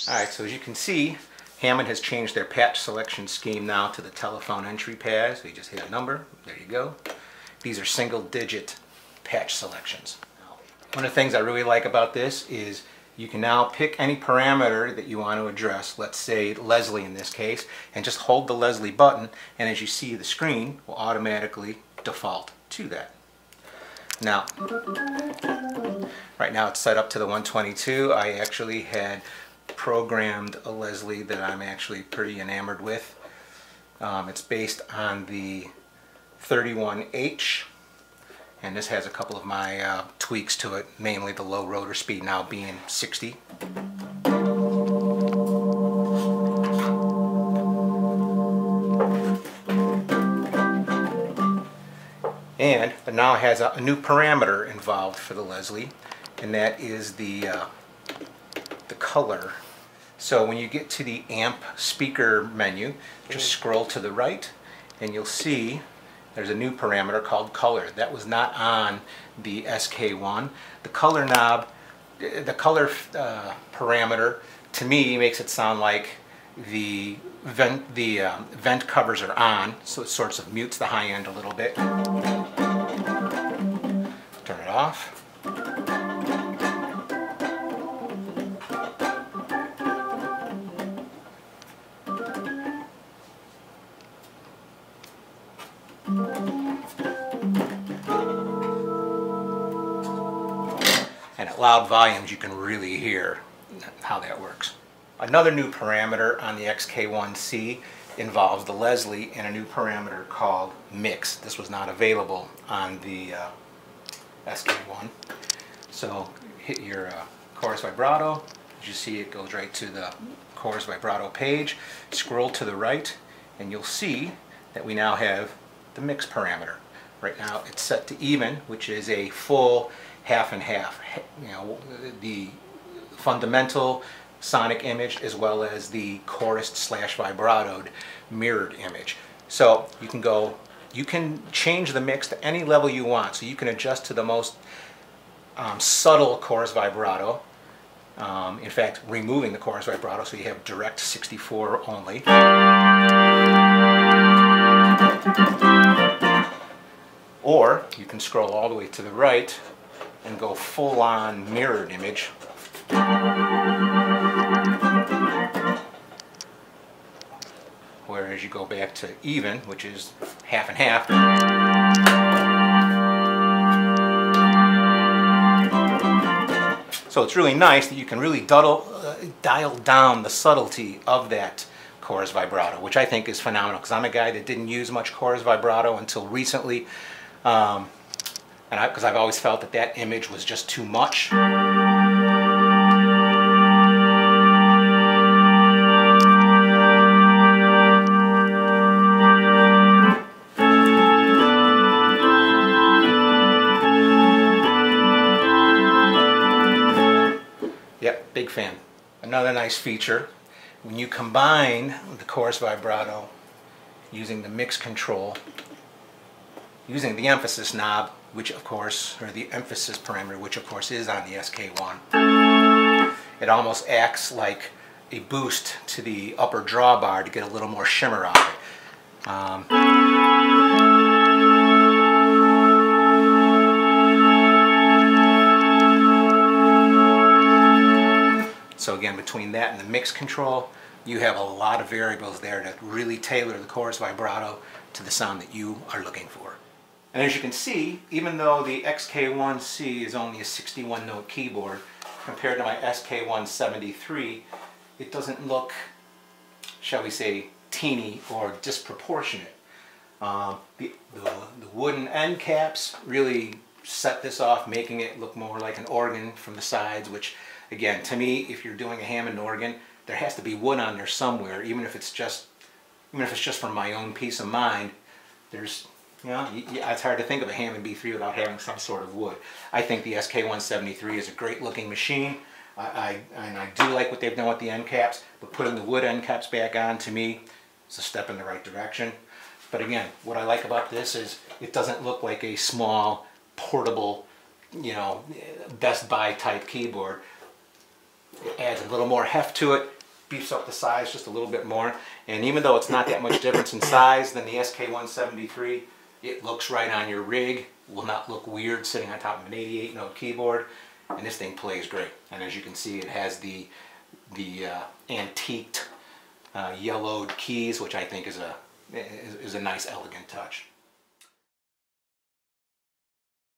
Alright, so as you can see, Hammond has changed their patch selection scheme now to the telephone entry pad. So you just hit a number, there you go. These are single digit patch selections. One of the things I really like about this is you can now pick any parameter that you want to address, let's say Leslie in this case, and just hold the Leslie button, and as you see, the screen will automatically default to that. Now, right now it's set up to the 122. I actually had programmed a Leslie that I'm actually pretty enamored with. It's based on the 31H, and this has a couple of my tweaks to it, mainly the low rotor speed now being 60. And it now has a new parameter involved for the Leslie, and that is the color. So when you get to the amp speaker menu, just scroll to the right and you'll see there's a new parameter called color. That was not on the SK1. The color knob, the color parameter, to me makes it sound like the vent covers are on, so it sort of mutes the high end a little bit. Turn it off. And at loud volumes you can really hear how that works. Another new parameter on the XK-1C involves the Leslie and a new parameter called mix. This was not available on the SK1. So hit your chorus vibrato. As you see, it goes right to the chorus vibrato page. Scroll to the right and you'll see that we now have the mix parameter. Right now it's set to even, which is a full half and half. You know, the fundamental sonic image as well as the chorused / vibratoed mirrored image. So you can change the mix to any level you want. So you can adjust to the most subtle chorus vibrato. In fact, removing the chorus vibrato so you have direct 64 only. Or you can scroll all the way to the right and go full-on mirrored image. Whereas you go back to even, which is half and half. So it's really nice that you can really dial down the subtlety of that chorus vibrato, which I think is phenomenal, because I'm a guy that didn't use much chorus vibrato until recently, because I've always felt that that image was just too much. Yep, big fan. Another nice feature, when you combine the chorus vibrato using the mix control, using the emphasis knob, which of course, or the emphasis parameter, which of course is on the SK1, it almost acts like a boost to the upper drawbar to get a little more shimmer on it. So again, between that and the mix control, you have a lot of variables there to really tailor the chorus vibrato to the sound that you are looking for. And as you can see, even though the XK-1C is only a 61 note keyboard, compared to my SK-173, it doesn't look, shall we say, teeny or disproportionate. The wooden end caps really set this off, making it look more like an organ from the sides, which again, to me, if you're doing a Hammond organ, there has to be wood on there somewhere, even if it's just for my own peace of mind. There's, you know, it's hard to think of a Hammond B3 without having some sort of wood. I think the SK-173 is a great looking machine. And I do like what they've done with the end caps, but putting the wood end caps back on, to me, is a step in the right direction. But again, what I like about this is it doesn't look like a small, portable, you know, Best Buy type keyboard. It adds a little more heft to it, beefs up the size just a little bit more. And even though it's not that much difference in size than the SK-173, it looks right on your rig, will not look weird sitting on top of an 88 note keyboard, and this thing plays great. And as you can see, it has the antiqued yellowed keys, which I think is a nice, elegant touch.